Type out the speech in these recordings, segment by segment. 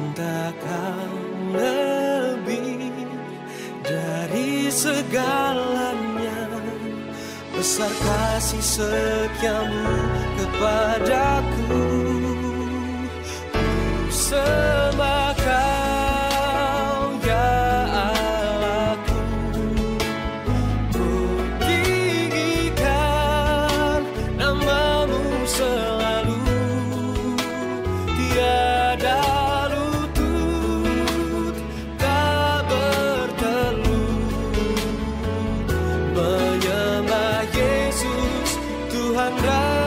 cintakan lebih dari segalanya, besar kasih setiamu kepadaku. Ku sembah Kau ya Allahku, ku tinggikan namamu selalu, tiada lutut tak bertelut, menyembah Yesus Tuhan Rajaku.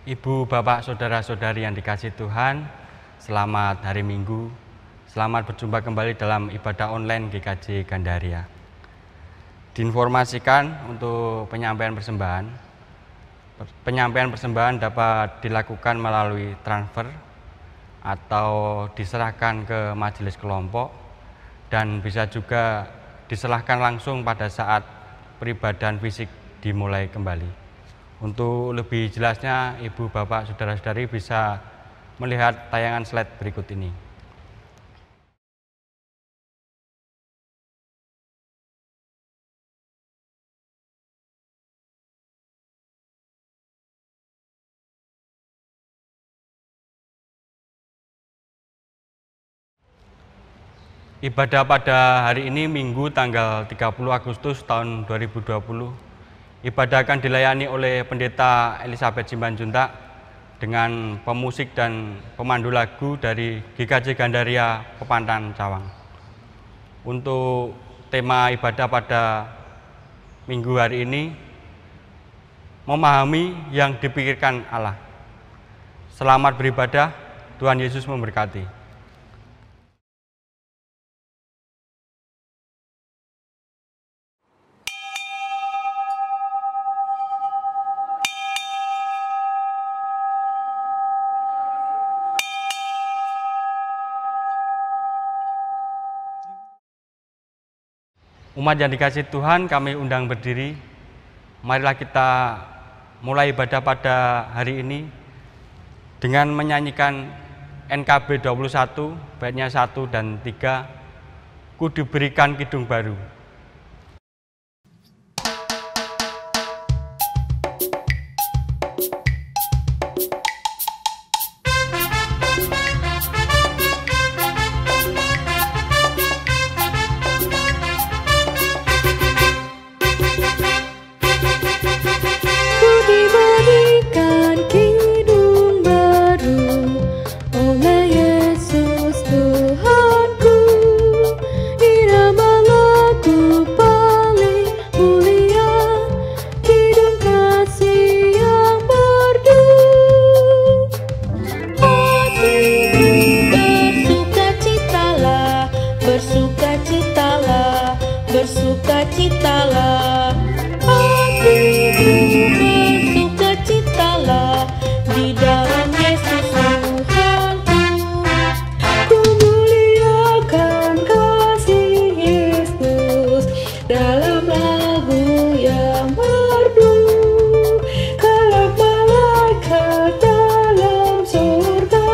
Ibu, Bapak, Saudara-saudari yang dikasihi Tuhan, selamat hari Minggu. Selamat berjumpa kembali dalam ibadah online GKJ Gandaria. Diinformasikan untuk penyampaian persembahan. Penyampaian persembahan dapat dilakukan melalui transfer atau diserahkan ke majelis kelompok, dan bisa juga diserahkan langsung pada saat peribadahan fisik dimulai kembali. Untuk lebih jelasnya, Ibu, Bapak, Saudara-saudari bisa melihat tayangan slide berikut ini. Ibadah pada hari ini Minggu tanggal 30 Agustus tahun 2020. Ibadah akan dilayani oleh Pendeta Elizabeth Simanjuntak dengan pemusik dan pemandu lagu dari GKJ Gandaria Pepantan Cawang. Untuk tema ibadah pada Minggu hari ini, memahami yang dipikirkan Allah. Selamat beribadah, Tuhan Yesus memberkati. Umat yang dikasihi Tuhan, kami undang berdiri. Marilah kita mulai ibadah pada hari ini dengan menyanyikan NKB 21, baitnya 1 dan 3, Ku diberikan kidung baru. Bersukacitalah, hatiku bersukacitalah di dalam Yesus Tuhanku. Ku muliakan kasih Yesus dalam lagu yang merdu. Kalau malaikat dalam surga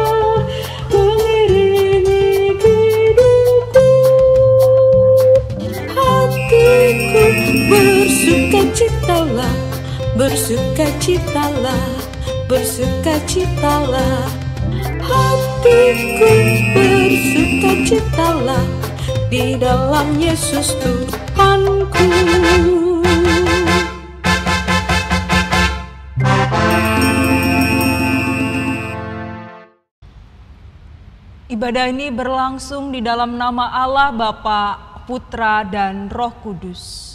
mengiringi hidupku, hatiku bersukacitalah, bersukacitalah, bersukacitalah. Hatiku bersukacitalah di dalam Yesus Tuhanku. Ibadah ini berlangsung di dalam nama Allah Bapa, Putra, dan Roh Kudus.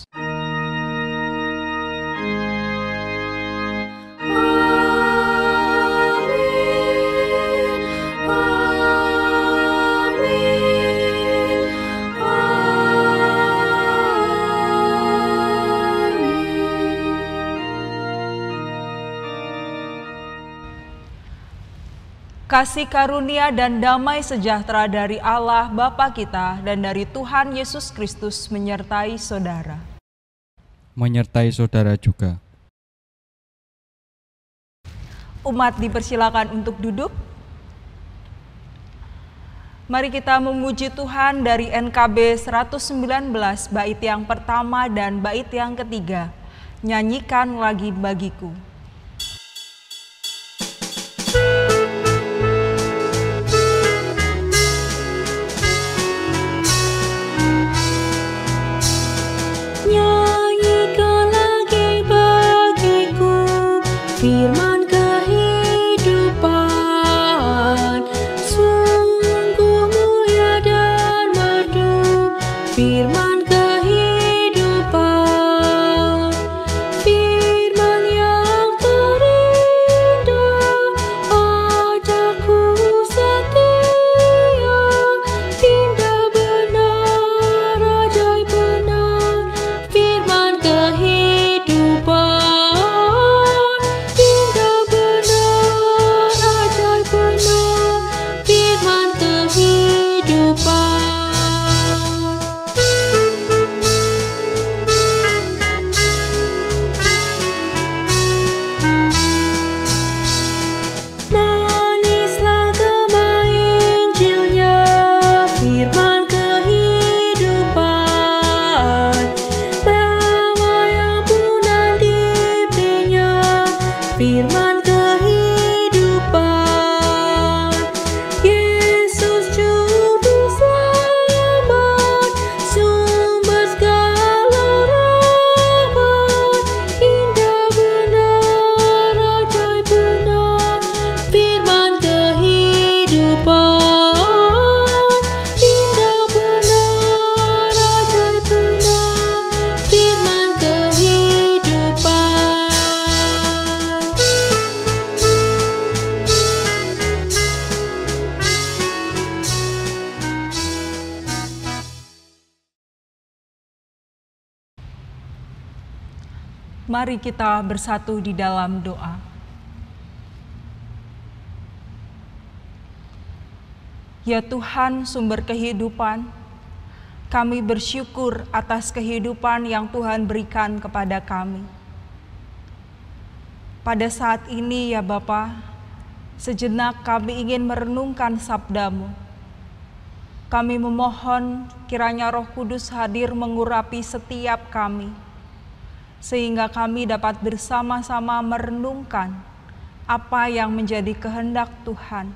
Amin, amin, amin. Kasih karunia dan damai sejahtera dari Allah Bapa kita dan dari Tuhan Yesus Kristus menyertai saudara. Menyertai saudara juga. Umat dipersilakan untuk duduk. Mari kita memuji Tuhan dari NKB 119 bait yang pertama dan bait yang ketiga. Nyanyikan lagi bagiku. Nyanyikan lagi bagiku firman kehidupan, sungguh mulia dan merdu firman kehidupan, firman yang terindah, ajakku setia, indah benar, ajaib benar, firman kehidupan, indah benar, ajaib benar, firman kehidupan. Manislah gema Injilnya, firman kehidupan, damai ampunan diberinya, firman kehidupan. Yesus juru selamat, sumber segala rahmat, indah benar, ajaib benar, firman kehidupan, indah benar, ajaib benar, firman kehidupan. Mari kita bersatu di dalam doa. Ya Tuhan, sumber kehidupan, kami bersyukur atas kehidupan yang Tuhan berikan kepada kami. Pada saat ini ya Bapa, sejenak kami ingin merenungkan sabda-Mu. Kami memohon kiranya Roh Kudus hadir mengurapi setiap kami, sehingga kami dapat bersama-sama merenungkan apa yang menjadi kehendak Tuhan.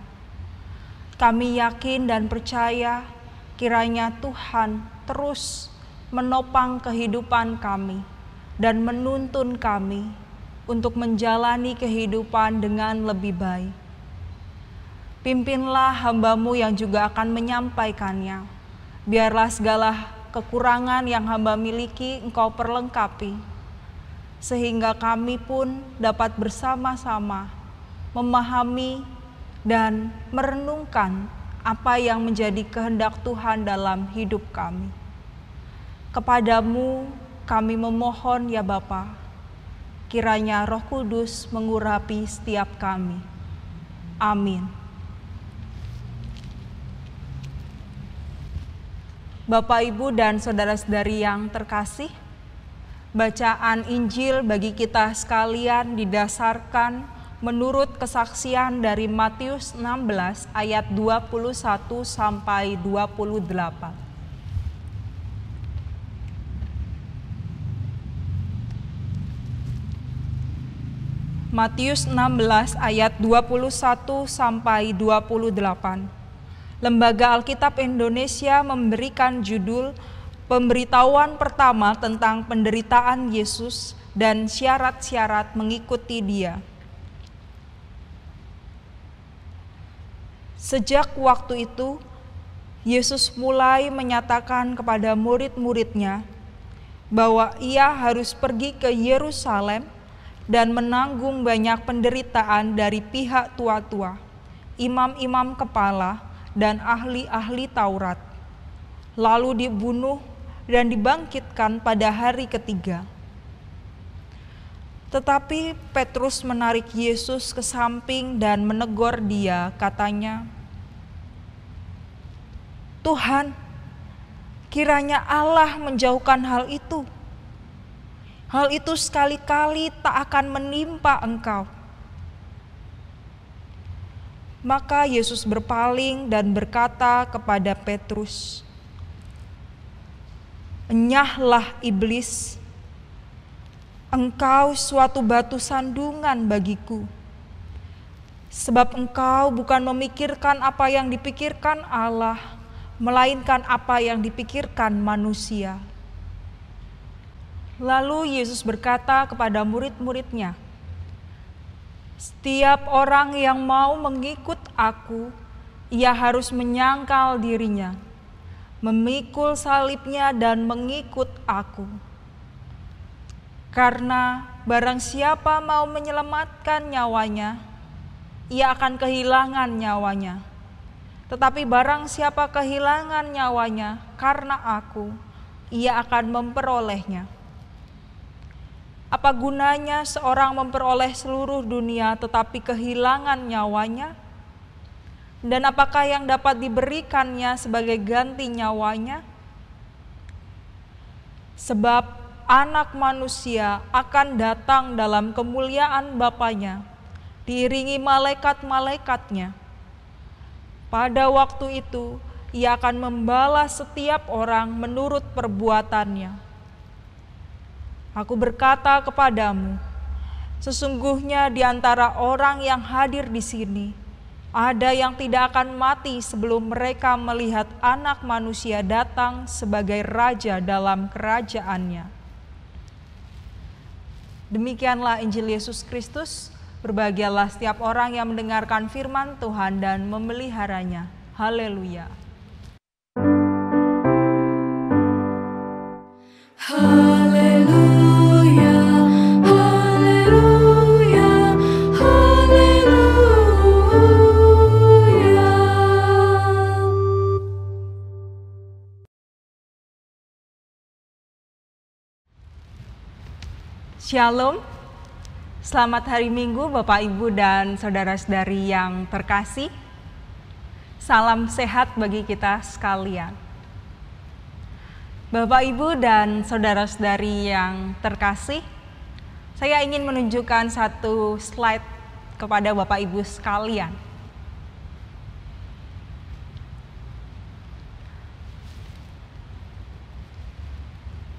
Kami yakin dan percaya kiranya Tuhan terus menopang kehidupan kami dan menuntun kami untuk menjalani kehidupan dengan lebih baik. Pimpinlah hamba-Mu yang juga akan menyampaikannya. Biarlah segala kekurangan yang hamba miliki Engkau perlengkapi, sehingga kami pun dapat bersama-sama memahami dan merenungkan apa yang menjadi kehendak Tuhan dalam hidup kami. Kepadamu kami memohon ya Bapa, kiranya Roh Kudus mengurapi setiap kami. Amin. Bapak, Ibu, dan saudara-saudari yang terkasih, bacaan Injil bagi kita sekalian didasarkan menurut kesaksian dari Matius 16 ayat 21 sampai 28. Matius 16 ayat 21 sampai 28. Lembaga Alkitab Indonesia memberikan judul Pemberitahuan pertama tentang penderitaan Yesus dan syarat-syarat mengikuti Dia. Sejak waktu itu, Yesus mulai menyatakan kepada murid-muridnya bahwa Ia harus pergi ke Yerusalem dan menanggung banyak penderitaan dari pihak tua-tua, imam-imam kepala, dan ahli-ahli Taurat, lalu dibunuh dan dibangkitkan pada hari ketiga. Tetapi Petrus menarik Yesus ke samping dan menegur dia, katanya, "Tuhan, kiranya Allah menjauhkan hal itu. Hal itu sekali-kali tak akan menimpa engkau." Maka Yesus berpaling dan berkata kepada Petrus, "Enyahlah iblis, engkau suatu batu sandungan bagiku, sebab engkau bukan memikirkan apa yang dipikirkan Allah, melainkan apa yang dipikirkan manusia." Lalu Yesus berkata kepada murid-muridnya, "Setiap orang yang mau mengikut aku, ia harus menyangkal dirinya, memikul salibnya dan mengikut aku. Karena barang siapa mau menyelamatkan nyawanya, ia akan kehilangan nyawanya. Tetapi barang siapa kehilangan nyawanya karena aku, ia akan memperolehnya. Apa gunanya seorang memperoleh seluruh dunia tetapi kehilangan nyawanya? Dan apakah yang dapat diberikannya sebagai ganti nyawanya? Sebab Anak Manusia akan datang dalam kemuliaan Bapanya, diiringi malaikat-malaikatnya. Pada waktu itu, ia akan membalas setiap orang menurut perbuatannya. Aku berkata kepadamu, sesungguhnya di antara orang yang hadir di sini, ada yang tidak akan mati sebelum mereka melihat Anak Manusia datang sebagai Raja dalam kerajaannya." Demikianlah Injil Yesus Kristus. Berbahagialah setiap orang yang mendengarkan firman Tuhan dan memeliharanya. Haleluya. Haleluya, haleluya, haleluya. Shalom, selamat hari Minggu Bapak Ibu dan saudara-saudari yang terkasih. Salam sehat bagi kita sekalian. Bapak Ibu dan saudara-saudari yang terkasih, saya ingin menunjukkan satu slide kepada Bapak Ibu sekalian.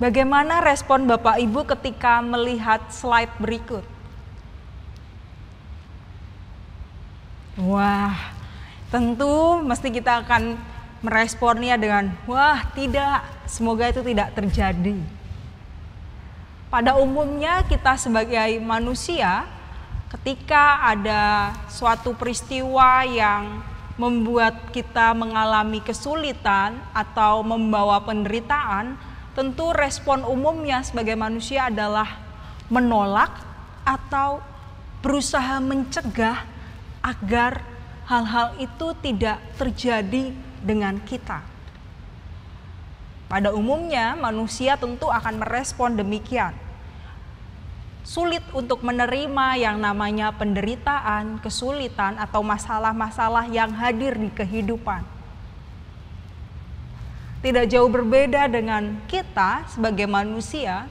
Bagaimana respon Bapak Ibu ketika melihat slide berikut? Wah, tentu mesti kita akan meresponnya dengan, "Wah, tidak, semoga itu tidak terjadi." Pada umumnya kita sebagai manusia, ketika ada suatu peristiwa yang membuat kita mengalami kesulitan atau membawa penderitaan, tentu respon umumnya sebagai manusia adalah menolak atau berusaha mencegah agar hal-hal itu tidak terjadi dengan kita. Pada umumnya manusia tentu akan merespon demikian. Sulit untuk menerima yang namanya penderitaan, kesulitan, atau masalah-masalah yang hadir di kehidupan. Tidak jauh berbeda dengan kita sebagai manusia,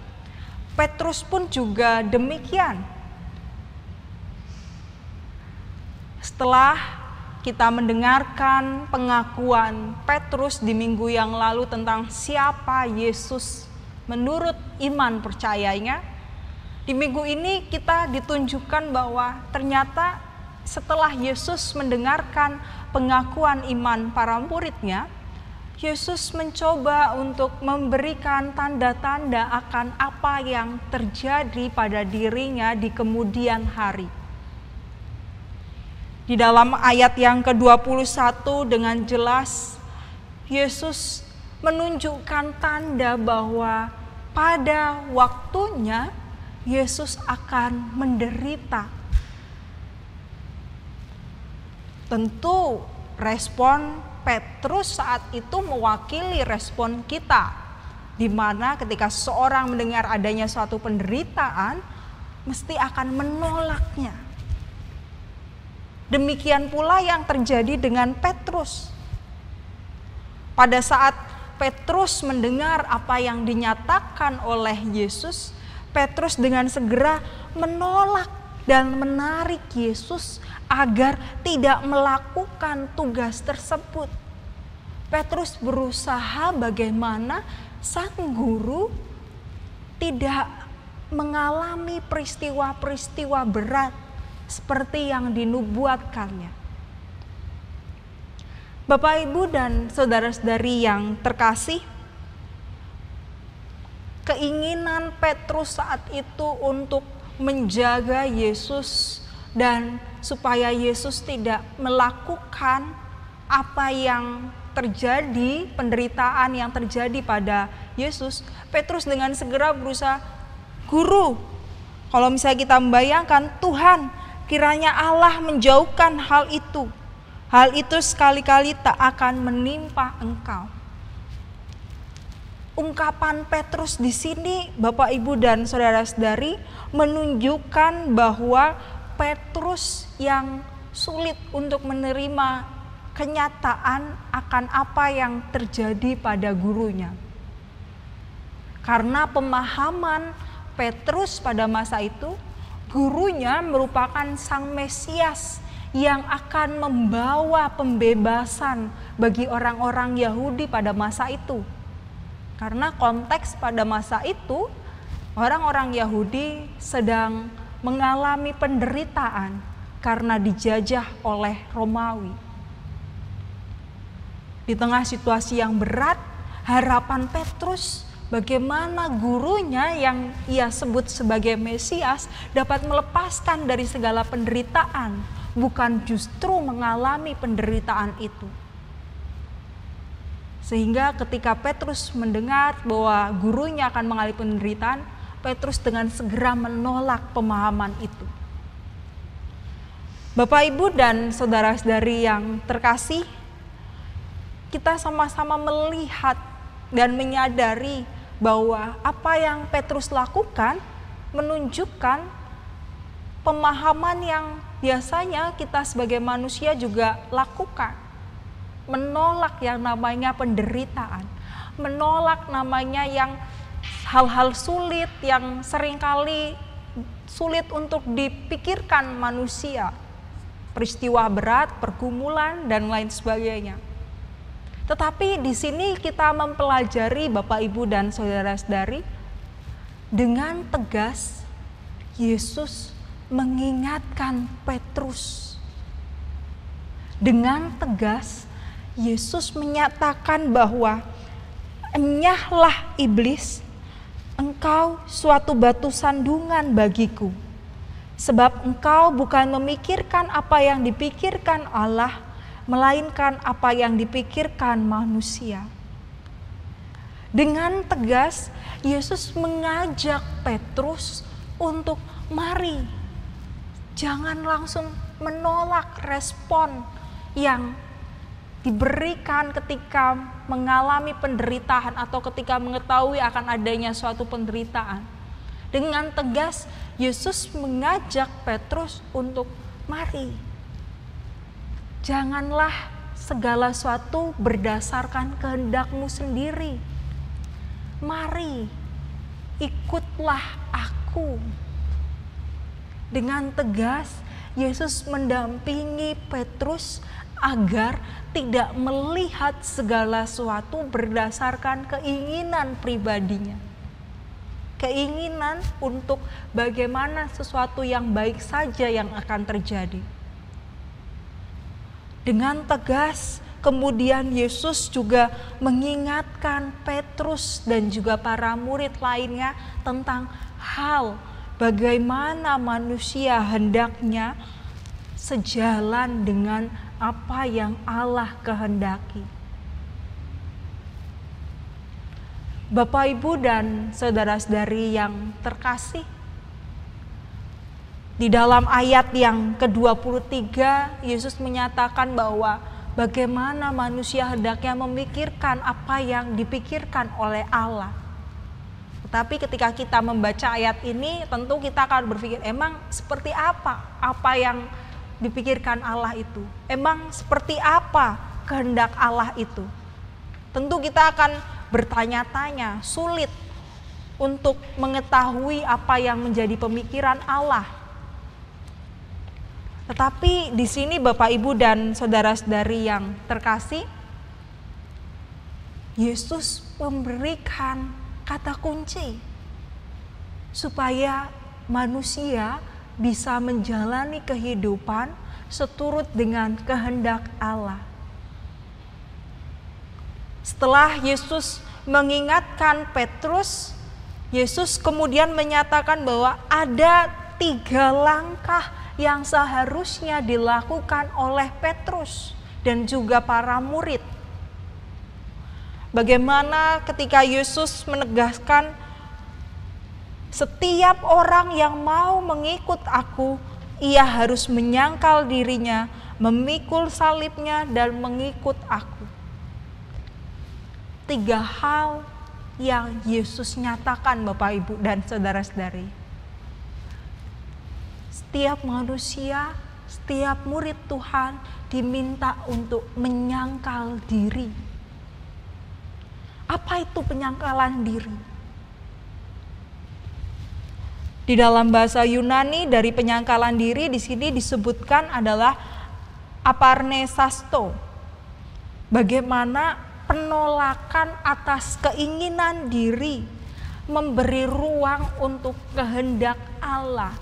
Petrus pun juga demikian. Setelah kita mendengarkan pengakuan Petrus di minggu yang lalu tentang siapa Yesus menurut iman percayanya, di minggu ini kita ditunjukkan bahwa ternyata setelah Yesus mendengarkan pengakuan iman para muridnya, Yesus mencoba untuk memberikan tanda-tanda akan apa yang terjadi pada dirinya di kemudian hari. Di dalam ayat yang ke-21 dengan jelas, Yesus menunjukkan tanda bahwa pada waktunya Yesus akan menderita. Tentu respon Petrus saat itu mewakili respon kita, di mana ketika seseorang mendengar adanya suatu penderitaan, mesti akan menolaknya. Demikian pula yang terjadi dengan Petrus. Pada saat Petrus mendengar apa yang dinyatakan oleh Yesus, Petrus dengan segera menolak dan menarik Yesus agar tidak melakukan tugas tersebut. Petrus berusaha bagaimana sang guru tidak mengalami peristiwa-peristiwa berat seperti yang dinubuatkannya. Bapak, Ibu, dan saudara-saudari yang terkasih, keinginan Petrus saat itu untuk menjaga Yesus dan supaya Yesus tidak melakukan apa yang terjadi, penderitaan yang terjadi pada Yesus, Petrus dengan segera berusaha, Guru, kalau misalnya kita membayangkan, Tuhan, kiranya Allah menjauhkan hal itu. Hal itu sekali-kali tak akan menimpa Engkau. Ungkapan Petrus di sini, Bapak, Ibu, dan saudara-saudari, menunjukkan bahwa Petrus yang sulit untuk menerima kenyataan akan apa yang terjadi pada gurunya. Karena pemahaman Petrus pada masa itu, gurunya merupakan sang Mesias yang akan membawa pembebasan bagi orang-orang Yahudi pada masa itu. Karena konteks pada masa itu, orang-orang Yahudi sedang mengalami penderitaan karena dijajah oleh Romawi. Di tengah situasi yang berat, harapan Petrus bagaimana gurunya yang ia sebut sebagai Mesias dapat melepaskan dari segala penderitaan, bukan justru mengalami penderitaan itu. Sehingga ketika Petrus mendengar bahwa gurunya akan mengalami penderitaan, Petrus dengan segera menolak pemahaman itu. Bapak, Ibu, dan saudara-saudari yang terkasih, kita sama-sama melihat dan menyadari bahwa apa yang Petrus lakukan menunjukkan pemahaman yang biasanya kita sebagai manusia juga lakukan. Menolak yang namanya penderitaan, menolak namanya yang hal-hal sulit yang seringkali sulit untuk dipikirkan manusia. Peristiwa berat, pergumulan, dan lain sebagainya. Tetapi di sini kita mempelajari Bapak, Ibu, dan saudara-saudari, dengan tegas Yesus mengingatkan Petrus. Dengan tegas Yesus menyatakan bahwa enyahlah iblis, engkau suatu batu sandungan bagiku. Sebab engkau bukan memikirkan apa yang dipikirkan Allah, melainkan apa yang dipikirkan manusia. Dengan tegas, Yesus mengajak Petrus untuk mari, jangan langsung menolak respon yang diberikan ketika mengalami penderitaan atau ketika mengetahui akan adanya suatu penderitaan. Dengan tegas, Yesus mengajak Petrus untuk mari, janganlah segala sesuatu berdasarkan kehendakmu sendiri. Mari, ikutlah aku. Dengan tegas, Yesus mendampingi Petrus agar tidak melihat segala sesuatu berdasarkan keinginan pribadinya. Keinginan untuk bagaimana sesuatu yang baik saja yang akan terjadi. Dengan tegas, kemudian Yesus juga mengingatkan Petrus dan juga para murid lainnya tentang hal bagaimana manusia hendaknya sejalan dengan apa yang Allah kehendaki. Bapak, Ibu, dan saudara-saudari yang terkasih, di dalam ayat yang ke-23, Yesus menyatakan bahwa bagaimana manusia hendaknya memikirkan apa yang dipikirkan oleh Allah. Tetapi ketika kita membaca ayat ini, tentu kita akan berpikir, emang seperti apa yang dipikirkan Allah itu? Emang seperti apa kehendak Allah itu? Tentu kita akan bertanya-tanya, sulit untuk mengetahui apa yang menjadi pemikiran Allah. Tetapi di sini Bapak Ibu dan saudara-saudari yang terkasih, Yesus memberikan kata kunci supaya manusia bisa menjalani kehidupan seturut dengan kehendak Allah. Setelah Yesus mengingatkan Petrus, Yesus kemudian menyatakan bahwa ada 3 langkah yang seharusnya dilakukan oleh Petrus dan juga para murid. Bagaimana ketika Yesus menegaskan, setiap orang yang mau mengikut aku, ia harus menyangkal dirinya, memikul salibnya dan mengikut aku. 3 hal yang Yesus nyatakan Bapak Ibu dan saudara-saudari. Setiap manusia, setiap murid Tuhan diminta untuk menyangkal diri. Apa itu penyangkalan diri? Di dalam bahasa Yunani dari penyangkalan diri di sini disebutkan adalah aparnesasto. Bagaimana penolakan atas keinginan diri, memberi ruang untuk kehendak Allah.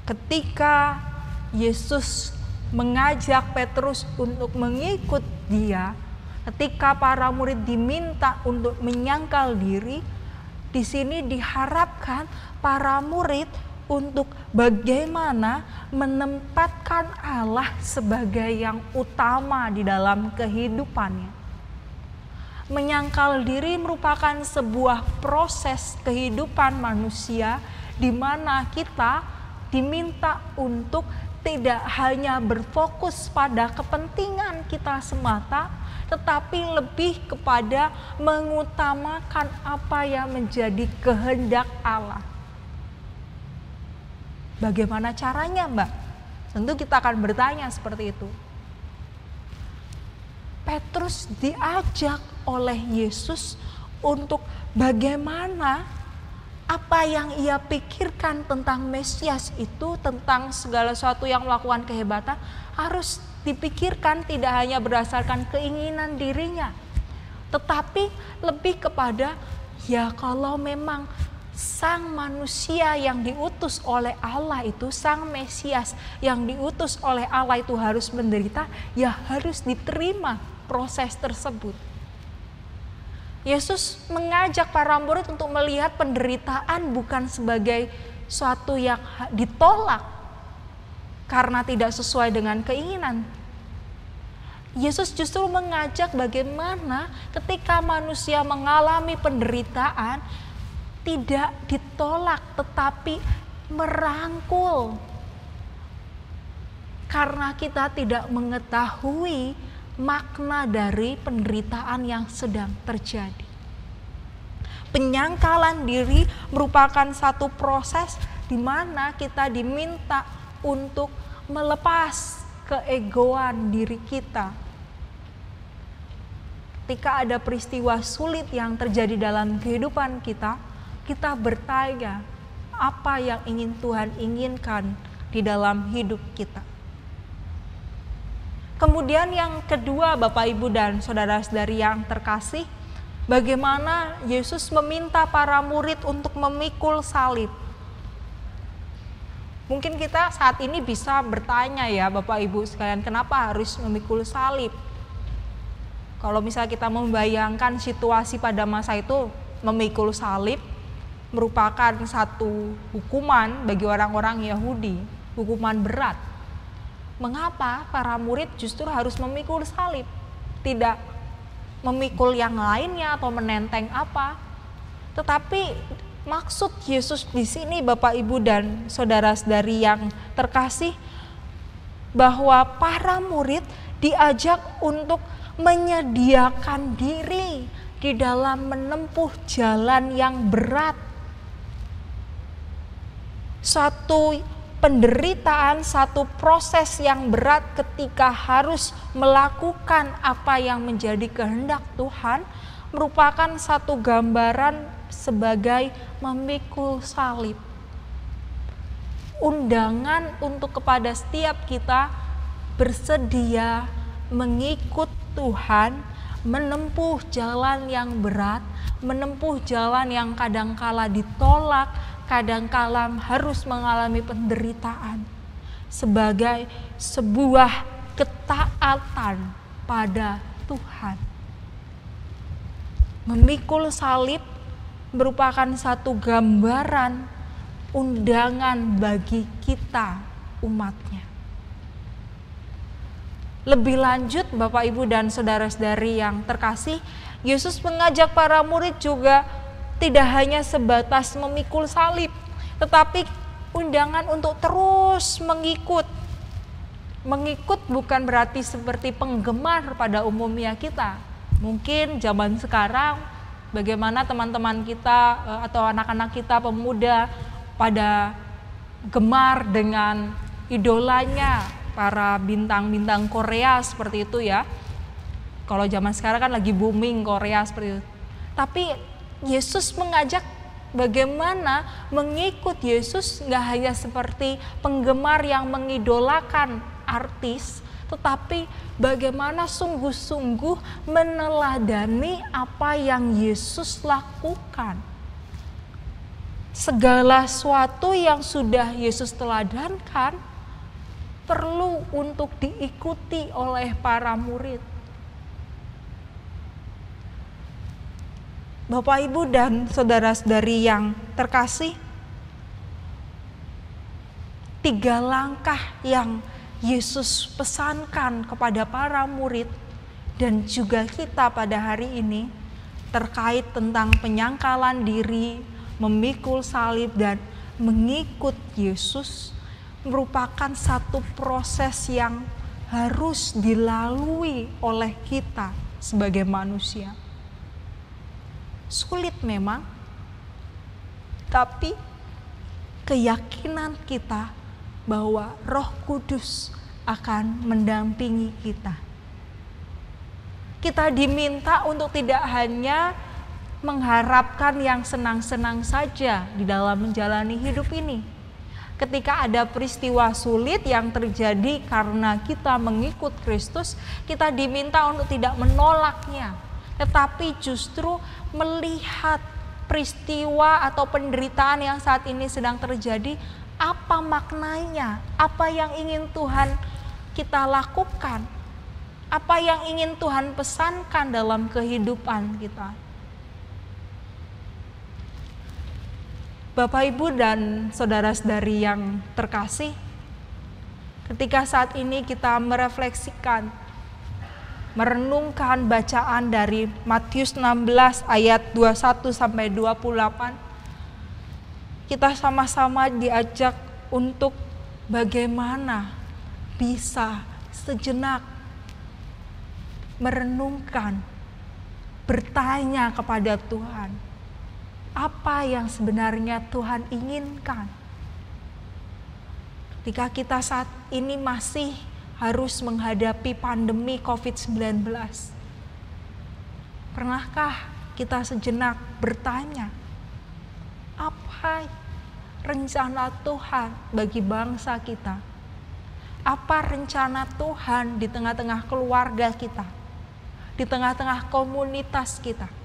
Ketika Yesus mengajak Petrus untuk mengikut Dia, ketika para murid diminta untuk menyangkal diri, di sini diharapkan para murid untuk bagaimana menempatkan Allah sebagai yang utama di dalam kehidupannya. Menyangkal diri merupakan sebuah proses kehidupan manusia di mana kita diminta untuk tidak hanya berfokus pada kepentingan kita semata, tetapi lebih kepada mengutamakan apa yang menjadi kehendak Allah. Bagaimana caranya, Mbak? Tentu kita akan bertanya seperti itu. Petrus diajak oleh Yesus untuk bagaimana apa yang ia pikirkan tentang Mesias itu, tentang segala sesuatu yang melakukan kehebatan, harus dipikirkan tidak hanya berdasarkan keinginan dirinya, tetapi lebih kepada, ya kalau memang sang manusia yang diutus oleh Allah itu, sang Mesias yang diutus oleh Allah itu harus menderita, ya harus diterima proses tersebut. Yesus mengajak para murid untuk melihat penderitaan bukan sebagai suatu yang ditolak karena tidak sesuai dengan keinginan. Yesus justru mengajak bagaimana ketika manusia mengalami penderitaan tidak ditolak tetapi merangkul. Karena kita tidak mengetahui makna dari penderitaan yang sedang terjadi. Penyangkalan diri merupakan satu proses di mana kita diminta untuk melepas keegoan diri kita. Ketika ada peristiwa sulit yang terjadi dalam kehidupan kita, kita bertanya apa yang ingin Tuhan inginkan di dalam hidup kita. Kemudian yang kedua, Bapak Ibu dan saudara-saudari yang terkasih, bagaimana Yesus meminta para murid untuk memikul salib. Mungkin kita saat ini bisa bertanya ya Bapak Ibu sekalian, kenapa harus memikul salib? Kalau misalnya kita membayangkan situasi pada masa itu, memikul salib merupakan satu hukuman bagi orang-orang Yahudi, hukuman berat. Mengapa para murid justru harus memikul salib? Tidak memikul yang lainnya atau menenteng apa. Tetapi maksud Yesus di sini Bapak Ibu dan saudara-saudari yang terkasih, bahwa para murid diajak untuk menyediakan diri di dalam menempuh jalan yang berat. Satu penderitaan, satu proses yang berat ketika harus melakukan apa yang menjadi kehendak Tuhan merupakan satu gambaran sebagai memikul salib. Undangan untuk kepada setiap kita bersedia mengikut Tuhan, menempuh jalan yang berat, menempuh jalan yang kadangkala ditolak, kadangkala harus mengalami penderitaan sebagai sebuah ketaatan pada Tuhan. Memikul salib merupakan satu gambaran undangan bagi kita umatnya. Lebih lanjut Bapak Ibu dan saudara-saudari yang terkasih, Yesus mengajak para murid juga tidak hanya sebatas memikul salib, tetapi undangan untuk terus mengikut. Mengikut bukan berarti seperti penggemar pada umumnya kita. Mungkin zaman sekarang bagaimana teman-teman kita atau anak-anak kita pemuda pada gemar dengan idolanya, para bintang-bintang Korea seperti itu ya. Kalau zaman sekarang kan lagi booming Korea seperti itu. Tapi Yesus mengajak bagaimana mengikut Yesus nggak hanya seperti penggemar yang mengidolakan artis, tetapi bagaimana sungguh-sungguh meneladani apa yang Yesus lakukan. Segala sesuatu yang sudah Yesus teladankan perlu untuk diikuti oleh para murid. Bapak, Ibu, dan saudara-saudari yang terkasih, 3 langkah yang Yesus pesankan kepada para murid dan juga kita pada hari ini terkait tentang penyangkalan diri, memikul salib, dan mengikut Yesus merupakan satu proses yang harus dilalui oleh kita sebagai manusia. Sulit memang, tapi keyakinan kita bahwa Roh Kudus akan mendampingi kita. Kita diminta untuk tidak hanya mengharapkan yang senang-senang saja di dalam menjalani hidup ini. Ketika ada peristiwa sulit yang terjadi karena kita mengikut Kristus, kita diminta untuk tidak menolaknya, tetapi justru melihat peristiwa atau penderitaan yang saat ini sedang terjadi, apa maknanya, apa yang ingin Tuhan kita lakukan, apa yang ingin Tuhan pesankan dalam kehidupan kita. Bapak, Ibu, dan saudara-saudari yang terkasih, ketika saat ini kita merefleksikan, merenungkan bacaan dari Matius 16 ayat 21 sampai 28, kita sama-sama diajak untuk bagaimana bisa sejenak merenungkan, bertanya kepada Tuhan, apa yang sebenarnya Tuhan inginkan. Ketika kita saat ini masih harus menghadapi pandemi COVID-19, pernahkah kita sejenak bertanya, apa rencana Tuhan bagi bangsa kita? Apa rencana Tuhan di tengah-tengah keluarga kita, di tengah-tengah komunitas kita?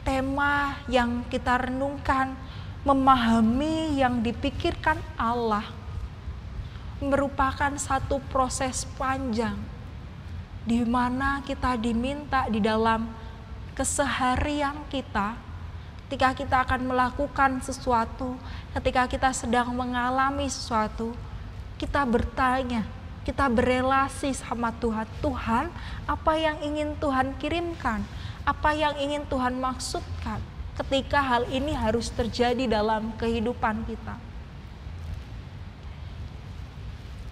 Tema yang kita renungkan, memahami yang dipikirkan Allah, merupakan satu proses panjang di mana kita diminta di dalam keseharian kita, ketika kita akan melakukan sesuatu, ketika kita sedang mengalami sesuatu, kita bertanya, kita berelasi sama Tuhan. Tuhan, apa yang ingin Tuhan kirimkan? Apa yang ingin Tuhan maksudkan ketika hal ini harus terjadi dalam kehidupan kita?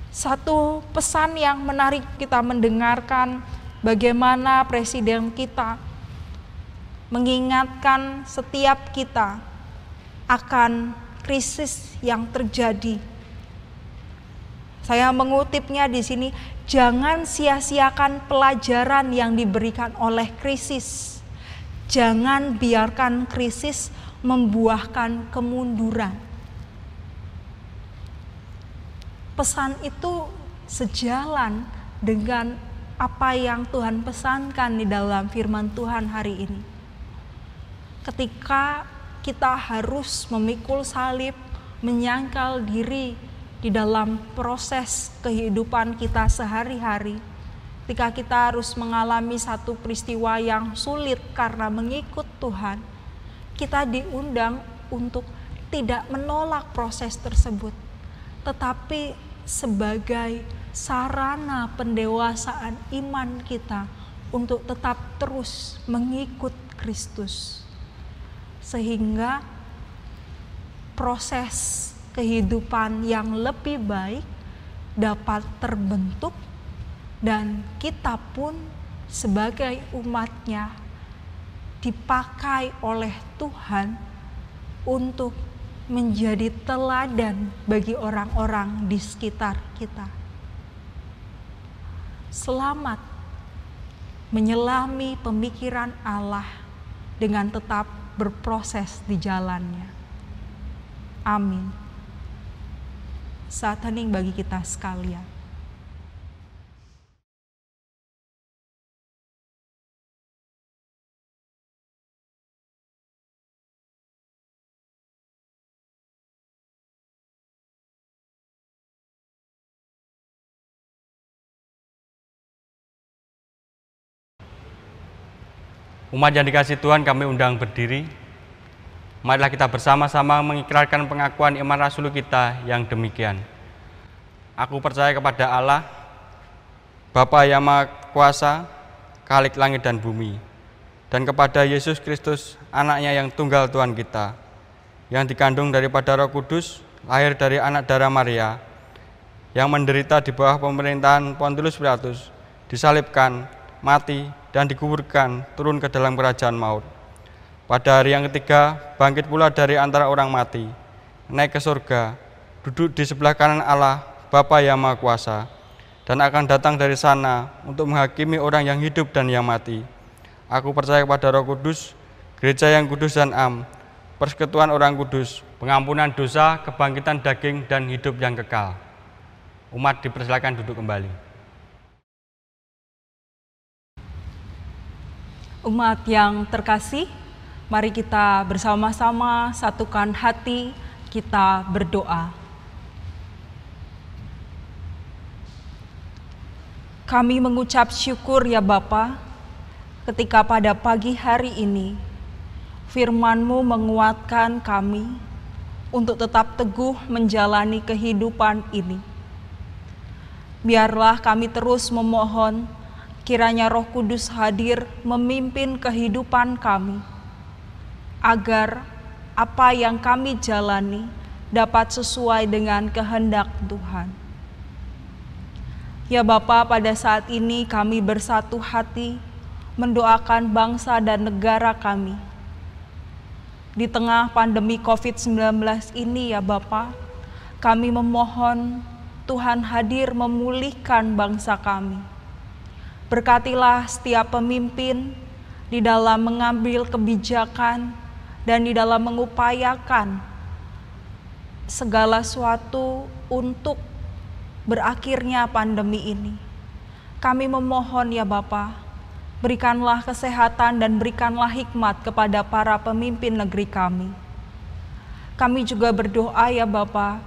Satu pesan yang menarik kita mendengarkan bagaimana Presiden kita mengingatkan setiap kita akan krisis yang terjadi. Saya mengutipnya di sini, jangan sia-siakan pelajaran yang diberikan oleh krisis. Jangan biarkan krisis membuahkan kemunduran. Pesan itu sejalan dengan apa yang Tuhan pesankan di dalam firman Tuhan hari ini. Ketika kita harus memikul salib, menyangkal diri di dalam proses kehidupan kita sehari-hari, ketika kita harus mengalami satu peristiwa yang sulit karena mengikut Tuhan, kita diundang untuk tidak menolak proses tersebut, tetapi sebagai sarana pendewasaan iman kita untuk tetap terus mengikut Kristus. Sehingga proses kehidupan yang lebih baik dapat terbentuk dan kita pun sebagai umatnya dipakai oleh Tuhan untuk menjadi teladan bagi orang-orang di sekitar kita. Selamat menyelami pemikiran Allah dengan tetap berproses di jalannya. Amin. Saat hening bagi kita sekalian. Umat yang dikasihi Tuhan, kami undang berdiri. Marilah kita bersama-sama mengikrarkan pengakuan iman rasul kita yang demikian. Aku percaya kepada Allah, Bapa yang Maha Kuasa, Khalik langit dan bumi, dan kepada Yesus Kristus, anaknya yang tunggal Tuhan kita, yang dikandung daripada Roh Kudus, lahir dari anak darah Maria, yang menderita di bawah pemerintahan Pontius Pilatus, disalibkan, mati, dan dikuburkan, turun ke dalam kerajaan maut. Pada hari yang ketiga, bangkit pula dari antara orang mati, naik ke surga, duduk di sebelah kanan Allah, Bapa yang Maha Kuasa, dan akan datang dari sana untuk menghakimi orang yang hidup dan yang mati. Aku percaya kepada Roh Kudus, gereja yang kudus dan am, persekutuan orang kudus, pengampunan dosa, kebangkitan daging, dan hidup yang kekal. Umat dipersilakan duduk kembali. Umat yang terkasih, mari kita bersama-sama satukan hati, kita berdoa. Kami mengucap syukur ya Bapa, ketika pada pagi hari ini firman-Mu menguatkan kami untuk tetap teguh menjalani kehidupan ini. Biarlah kami terus memohon kiranya Roh Kudus hadir memimpin kehidupan kami, agar apa yang kami jalani dapat sesuai dengan kehendak Tuhan. Ya Bapa, pada saat ini kami bersatu hati mendoakan bangsa dan negara kami. Di tengah pandemi COVID-19 ini ya Bapa, kami memohon Tuhan hadir memulihkan bangsa kami. Berkatilah setiap pemimpin di dalam mengambil kebijakan dan di dalam mengupayakan segala sesuatu untuk berakhirnya pandemi ini. Kami memohon ya Bapa, berikanlah kesehatan dan berikanlah hikmat kepada para pemimpin negeri kami. Kami juga berdoa ya Bapa,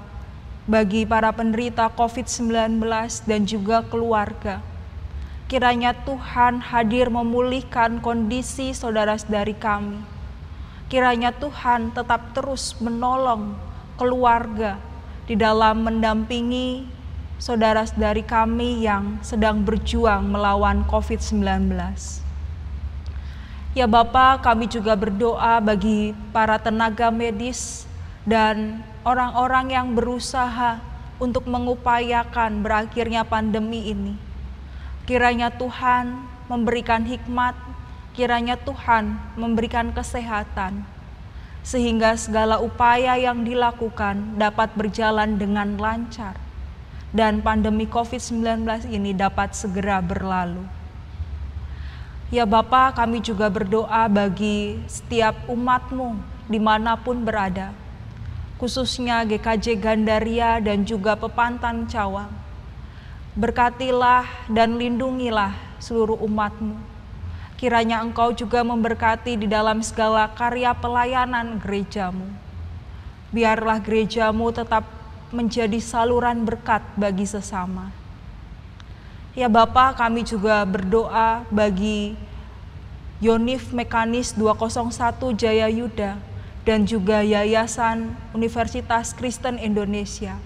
bagi para penderita COVID-19 dan juga keluarga. Kiranya Tuhan hadir memulihkan kondisi saudara-saudari kami. Kiranya Tuhan tetap terus menolong keluarga di dalam mendampingi saudara-saudari kami yang sedang berjuang melawan COVID-19. Ya Bapa, kami juga berdoa bagi para tenaga medis dan orang-orang yang berusaha untuk mengupayakan berakhirnya pandemi ini. Kiranya Tuhan memberikan hikmat, kiranya Tuhan memberikan kesehatan, sehingga segala upaya yang dilakukan dapat berjalan dengan lancar, dan pandemi COVID-19 ini dapat segera berlalu. Ya Bapa, kami juga berdoa bagi setiap umat-Mu dimanapun berada, khususnya GKJ Gandaria dan juga Pepantan Cawang. Berkatilah dan lindungilah seluruh umat-Mu. Kiranya Engkau juga memberkati di dalam segala karya pelayanan gereja-Mu. Biarlah gereja-Mu tetap menjadi saluran berkat bagi sesama. Ya Bapa, kami juga berdoa bagi Yonif Mekanis 201 Jaya Yuda dan juga Yayasan Universitas Kristen Indonesia.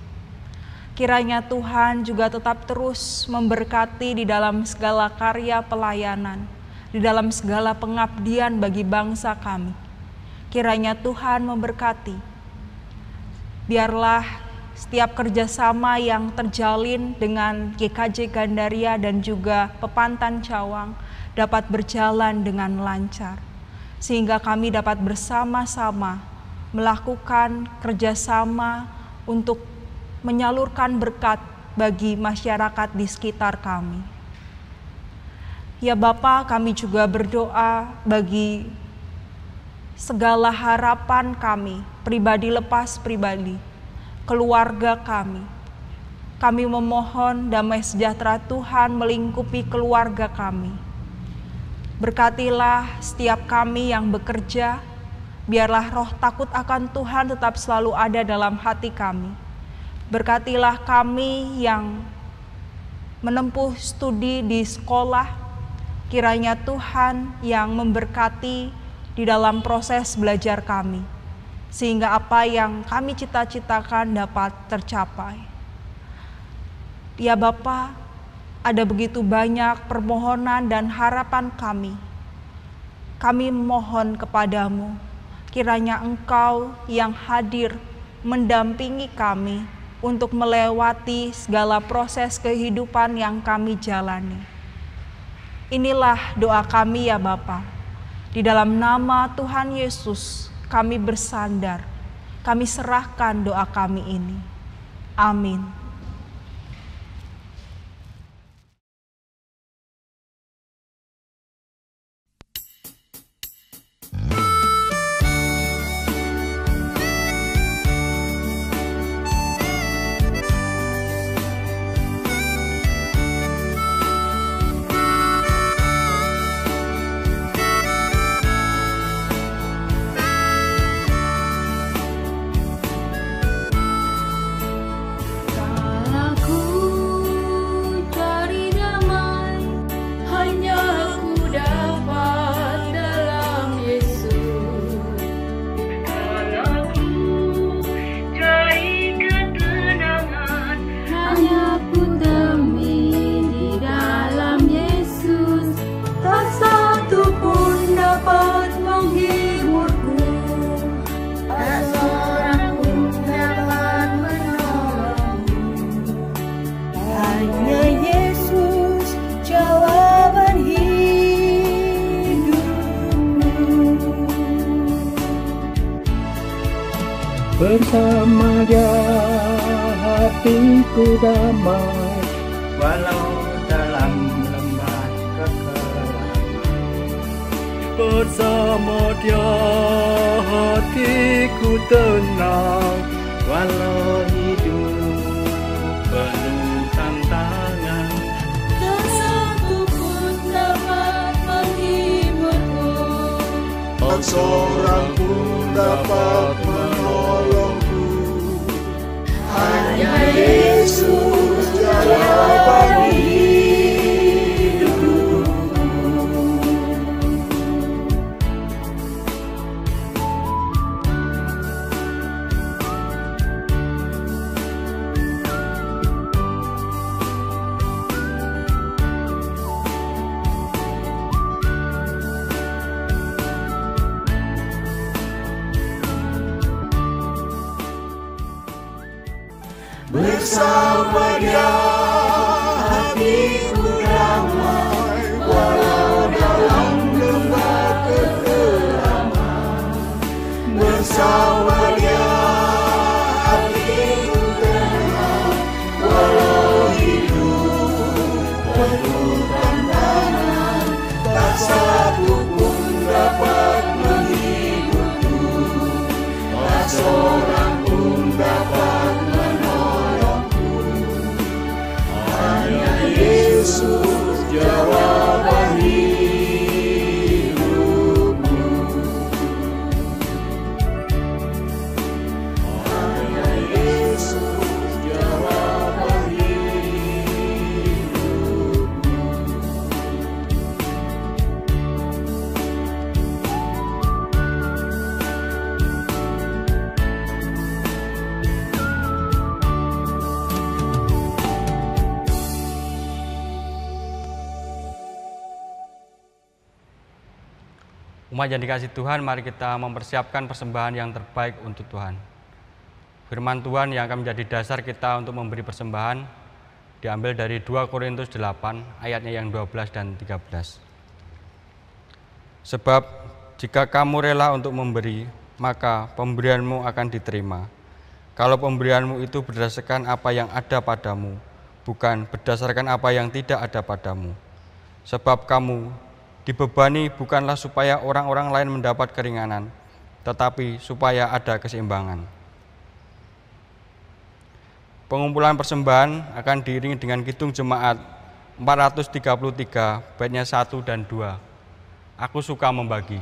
Kiranya Tuhan juga tetap terus memberkati di dalam segala karya pelayanan, di dalam segala pengabdian bagi bangsa kami. Kiranya Tuhan memberkati. Biarlah setiap kerjasama yang terjalin dengan GKJ Gandaria dan juga Pepantan Cawang dapat berjalan dengan lancar, sehingga kami dapat bersama-sama melakukan kerjasama untuk menyalurkan berkat bagi masyarakat di sekitar kami. Ya Bapa, kami juga berdoa bagi segala harapan kami, pribadi lepas pribadi, keluarga kami. Kami memohon damai sejahtera Tuhan melingkupi keluarga kami. Berkatilah setiap kami yang bekerja, biarlah roh takut akan Tuhan tetap selalu ada dalam hati kami. Berkatilah kami yang menempuh studi di sekolah, kiranya Tuhan yang memberkati di dalam proses belajar kami, sehingga apa yang kami cita-citakan dapat tercapai. Ya Bapa, ada begitu banyak permohonan dan harapan kami. Kami mohon kepadamu, kiranya Engkau yang hadir mendampingi kami untuk melewati segala proses kehidupan yang kami jalani. Inilah doa kami ya Bapa. Di dalam nama Tuhan Yesus kami bersandar, kami serahkan doa kami ini. Amin. Bersama Dia hatiku damai, walau dalam lembah kekelaman. Bersama Dia hatiku tenang, walau hidup penuh tantangan. Tak satu pun dapat menghiburku, Tak seorang pun dapat menolongku. Hanya Yesus jawaban hidupku. Bersama Dia hatiku damai, walau Umat yang dikasihi Tuhan, mari kita mempersiapkan persembahan yang terbaik untuk Tuhan. Firman Tuhan yang akan menjadi dasar kita untuk memberi persembahan diambil dari 2 Korintus 8 ayatnya yang 12 dan 13. Sebab jika kamu rela untuk memberi, maka pemberianmu akan diterima. Kalau pemberianmu itu berdasarkan apa yang ada padamu, bukan berdasarkan apa yang tidak ada padamu. Sebab kamu dibebani bukanlah supaya orang-orang lain mendapat keringanan, tetapi supaya ada keseimbangan. Pengumpulan persembahan akan diiringi dengan kidung jemaat 433 baitnya 1 dan 2. Aku suka membagi.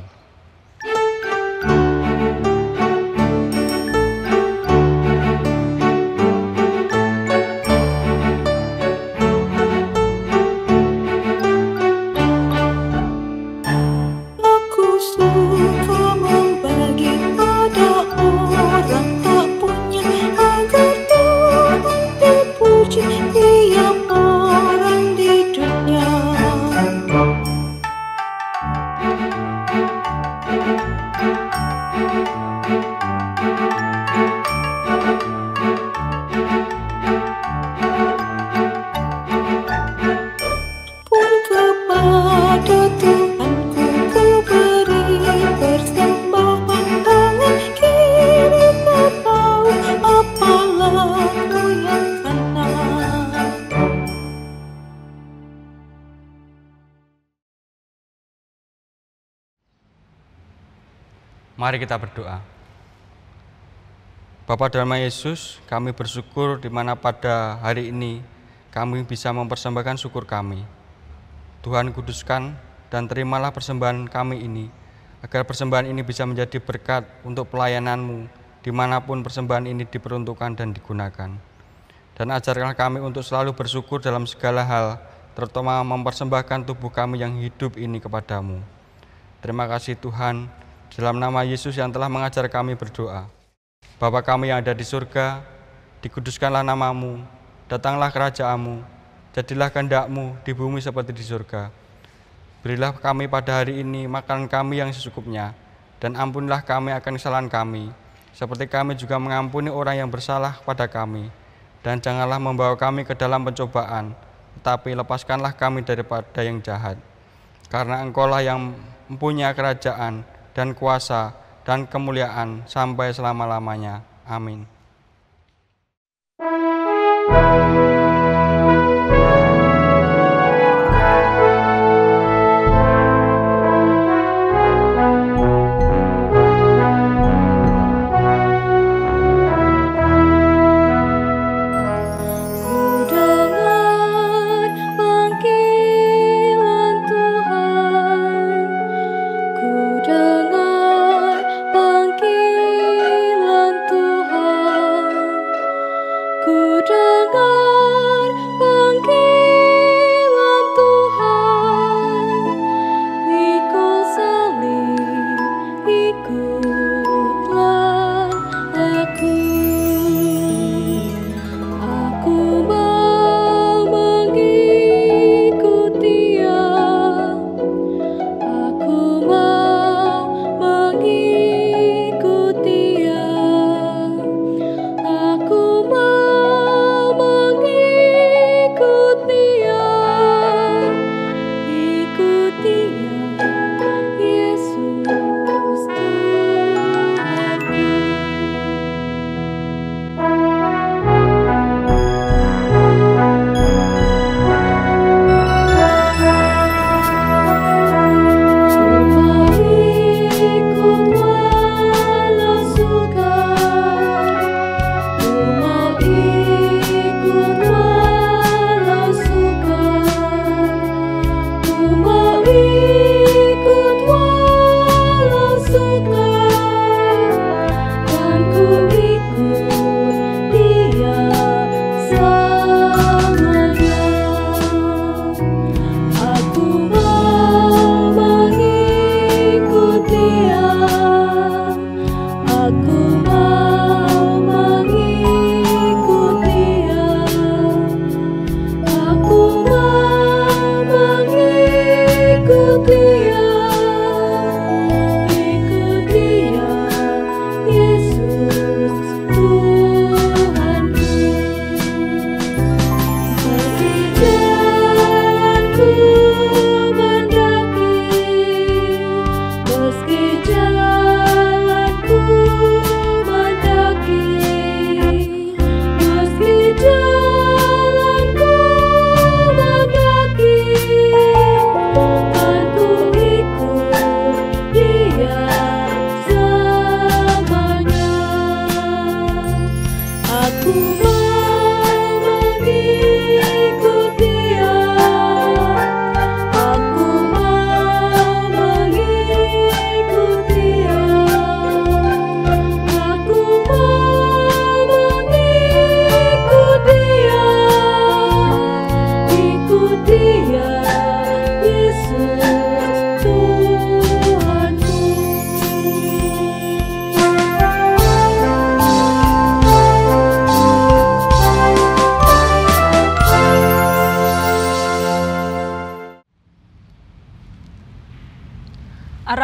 Aku suka membagi pada orang tak punya, agar Tuhan dipuji tiap orang di dunia. Pun kepada Tuhanku ku beri persembahan, tangan kiri tak tahu apalah ku yang kanan. Mari kita berdoa. Bapa dalam nama Yesus, kami bersyukur di mana pada hari ini kami bisa mempersembahkan syukur kami. Tuhan kuduskan dan terimalah persembahan kami ini, agar persembahan ini bisa menjadi berkat untuk pelayanan-Mu dimanapun persembahan ini diperuntukkan dan digunakan. Dan ajarkanlah kami untuk selalu bersyukur dalam segala hal, terutama mempersembahkan tubuh kami yang hidup ini kepadamu. Terima kasih Tuhan, dalam nama Yesus yang telah mengajar kami berdoa. Bapa kami yang ada di surga, dikuduskanlah nama-Mu, datanglah kerajaan-Mu, jadilah kehendak-Mu di bumi seperti di surga. Berilah kami pada hari ini makanan kami yang secukupnya, dan ampunilah kami akan kesalahan kami, seperti kami juga mengampuni orang yang bersalah pada kami. Dan janganlah membawa kami ke dalam pencobaan, tetapi lepaskanlah kami daripada yang jahat. Karena Engkau-lah yang mempunyai kerajaan dan kuasa dan kemuliaan sampai selama-lamanya. Amin. Ku dengar panggilan Tuhan, ku dengar panggilan Tuhan.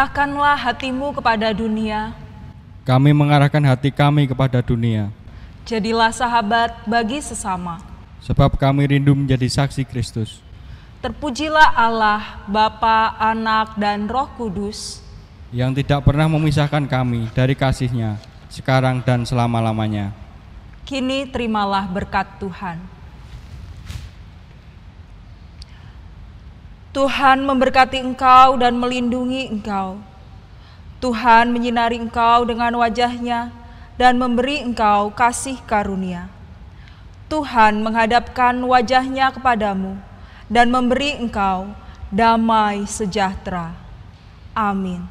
Arahkanlah hatimu kepada dunia, Kami mengarahkan hati kami kepada dunia, jadilah sahabat bagi sesama. sebab kami rindu menjadi saksi Kristus. Terpujilah Allah, Bapa, Anak, dan Roh Kudus, yang tidak pernah memisahkan kami dari kasih-Nya, sekarang dan selama-lamanya. kini terimalah berkat Tuhan. Tuhan memberkati engkau dan melindungi engkau. Tuhan menyinari engkau dengan wajah-Nya dan memberi engkau kasih karunia. Tuhan menghadapkan wajah-Nya kepadamu dan memberi engkau damai sejahtera. Amin.